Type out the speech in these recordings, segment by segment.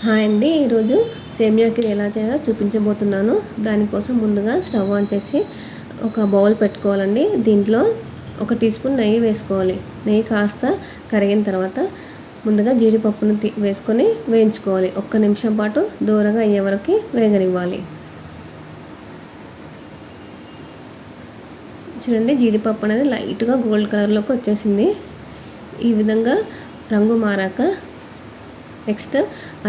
Hi అండి, ఈరోజు సేమియా కీర్ ఎలా చేయాలో చూపించబోతున్నాను. దానికోసం ముందుగా స్టవ్ ఆన్ చేసి ఒక బౌల్ పెట్టుకోవాలండి. దీంట్లో 1 టీ స్పూన్ నెయ్యి వేసుకోవాలి. నెయ్యి కాస్త కరిగిన తర్వాత ముందుగా జీడిపప్పును వేసుకొని వేయించుకోవాలి. 1 నిమిషం పాటు దూరగా అయ్యే వరకు వేగనివ్వాలి. చూడండి, జీడిపప్పు అనేది లైట్గా గోల్డ్ కలర్లోకి వచ్చేసింది. ఈ విధంగా రంగు మారాక నెక్స్ట్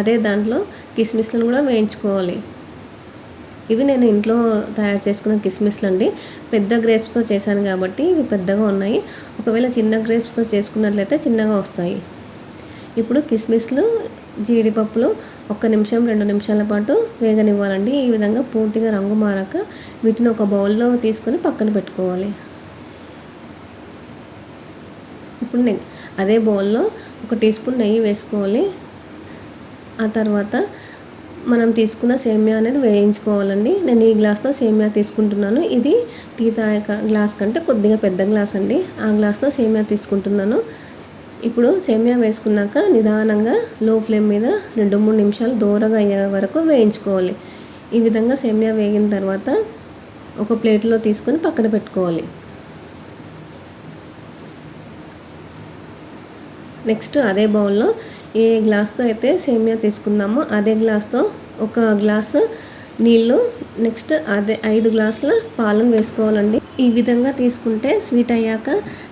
అదే దాంట్లో కిస్మిస్లను కూడా వేయించుకోవాలి. ఇవి నేను ఇంట్లో తయారు చేసుకున్న కిస్మిస్లు అండి. పెద్ద గ్రేప్స్తో చేశాను కాబట్టి ఇవి పెద్దగా ఉన్నాయి. ఒకవేళ చిన్న గ్రేప్స్తో చేసుకున్నట్లయితే చిన్నగా వస్తాయి. ఇప్పుడు కిస్మిస్లు జీడిపప్పులు 1 నిమిషం 2 నిమిషాల పాటు వేగనివ్వాలండి. ఈ విధంగా పూర్తిగా రంగు మారాక వీటిని ఒక బౌల్లో తీసుకొని పక్కన పెట్టుకోవాలి. ఇప్పుడు అదే బౌల్లో 1 టీ స్పూన్ నెయ్యి వేసుకోవాలి. ఆ తర్వాత మనం తీసుకున్న సేమియా అనేది వేయించుకోవాలండి. నేను ఈ గ్లాస్తో సేమియా తీసుకుంటున్నాను. ఇది టీ తాగే గ్లాస్ కంటే కొద్దిగా పెద్ద గ్లాస్ అండి. ఆ గ్లాస్తో సేమియా తీసుకుంటున్నాను. ఇప్పుడు సేమియా వేసుకున్నాక నిదానంగా లో ఫ్లేమ్ మీద 2-3 నిమిషాలు దూరగా అయ్యే వరకు వేయించుకోవాలి. ఈ విధంగా సేమియా వేగిన తర్వాత ఒక ప్లేట్లో తీసుకొని పక్కన పెట్టుకోవాలి. నెక్స్ట్ అదే బౌల్లో ఏ గ్లాస్తో అయితే సేమియా తీసుకున్నామో అదే గ్లాస్తో 1 గ్లాసు నీళ్ళు, నెక్స్ట్ అదే 5 గ్లాసుల పాలను వేసుకోవాలండి. ఈ విధంగా తీసుకుంటే స్వీట్ అయ్యాక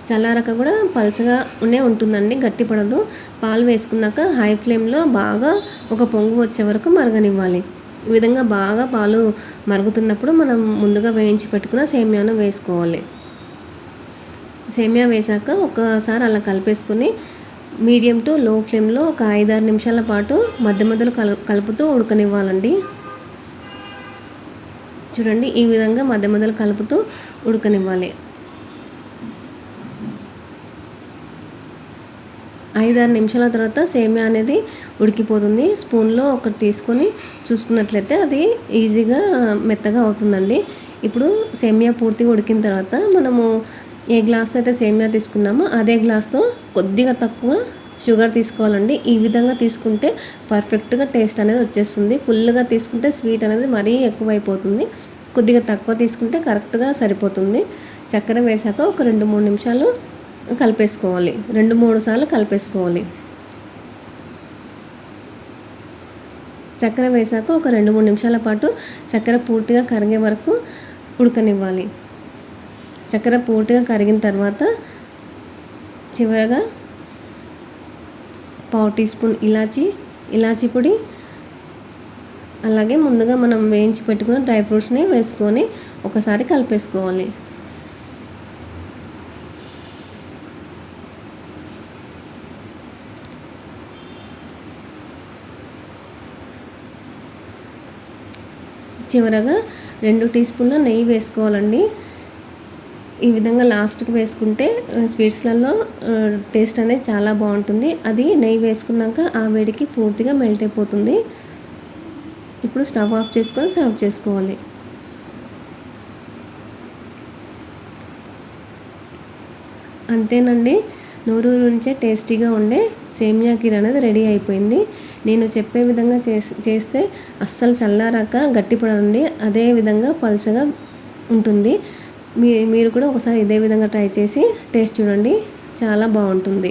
చల్లారక కూడా పలుచగా ఉంటుందండి, గట్టిపడదు. పాలు వేసుకున్నాక హై ఫ్లేమ్లో బాగా ఒక పొంగు వచ్చే వరకు మరగనివ్వాలి. ఈ విధంగా బాగా పాలు మరుగుతున్నప్పుడు మనం ముందుగా వేయించి పెట్టుకున్న సేమియాను వేసుకోవాలి. సేమియా వేసాక ఒకసారి అలా కలిపేసుకుని మీడియం టు లో ఫ్లేమ్లో ఒక 5-6 నిమిషాల పాటు మధ్య మధ్యలో కలుపుతూ ఉడకనివ్వాలండి. చూడండి, ఈ విధంగా మధ్య మధ్యలో కలుపుతూ ఉడకనివ్వాలి. 5-6 నిమిషాల తర్వాత సేమియా అనేది ఉడికిపోతుంది. స్పూన్లో ఒకటి తీసుకొని చూసుకున్నట్లయితే అది ఈజీగా మెత్తగా అవుతుందండి. ఇప్పుడు సేమియా పూర్తిగా ఉడికిన తర్వాత మనము ఏ గ్లాస్తో అయితే సేమియా తీసుకున్నామో అదే గ్లాస్తో కొద్దిగా తక్కువ షుగర్ తీసుకోవాలండి. ఈ విధంగా తీసుకుంటే పర్ఫెక్ట్గా టేస్ట్ అనేది వచ్చేస్తుంది. ఫుల్గా తీసుకుంటే స్వీట్ అనేది మరీ ఎక్కువైపోతుంది. కొద్దిగా తక్కువ తీసుకుంటే కరెక్ట్గా సరిపోతుంది. చక్కెర వేసాక ఒక 2-3 నిమిషాలు కలిపేసుకోవాలి. 2-3 సార్లు కలిపేసుకోవాలి. చక్కెర వేసాక ఒక 2-3 నిమిషాల పాటు చక్కెర పూర్తిగా కరిగే వరకు ఉడకనివ్వాలి. చక్కెర పూర్తిగా కరిగిన తర్వాత చివరగా 1/2 టీ స్పూన్ ఇలాచీ పొడి, అలాగే ముందుగా మనం వేయించి పెట్టుకున్న డ్రై ఫ్రూట్స్ని వేసుకొని ఒకసారి కలిపేసుకోవాలి. చివరగా 2 టీ స్పూన్ల నెయ్యి వేసుకోవాలండి. ఈ విధంగా లాస్ట్కి వేసుకుంటే స్వీట్స్లలో టేస్ట్ అనేది చాలా బాగుంటుంది. అది నెయ్యి వేసుకున్నాక ఆ వేడికి పూర్తిగా మెల్ట్ అయిపోతుంది. ఇప్పుడు స్టవ్ ఆఫ్ చేసుకొని సర్వ్ చేసుకోవాలి. అంతేనండి, నోరూరించే టేస్టీగా ఉండే సేమియా కీర్ అనేది రెడీ అయిపోయింది. నేను చెప్పే విధంగా చేస్తే అస్సలు చల్లారాక గట్టిపడదండి, అదే విధంగా పలుచగా ఉంటుంది. మీరు కూడా ఒకసారి ఇదే విధంగా ట్రై చేసి టేస్ట్ చూడండి, చాలా బాగుంటుంది.